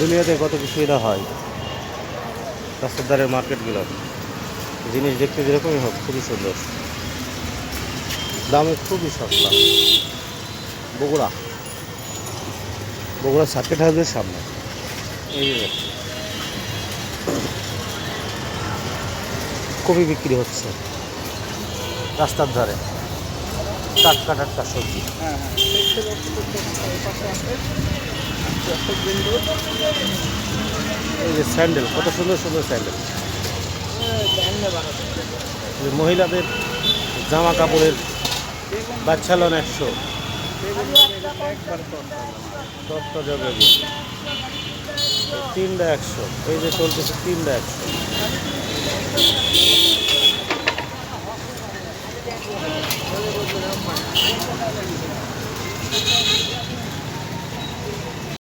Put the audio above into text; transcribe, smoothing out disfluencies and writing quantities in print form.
দুনিয়াতে কত কিছুই না হয়। রাস্তার ধারের মার্কেটগুলো জিনিস দেখতে যেরকমই হোক খুবই সুন্দর, দামে খুবই সস্তা। বগুড়া বগুড়া সার্কিট হাউসের সামনে এই যে কপি বিক্রি হচ্ছে রাস্তার ধারে, টাটকা টাটকা সবজি। এই যে স্যান্ডেল, কত সুন্দর সুন্দর স্যান্ডেল। মহিলাদের জামা কাপড়ের বাচ্চালন 100, তত্ত্বজা বেগুন 3টা 100। এই যে চলতেছে 3টা 100।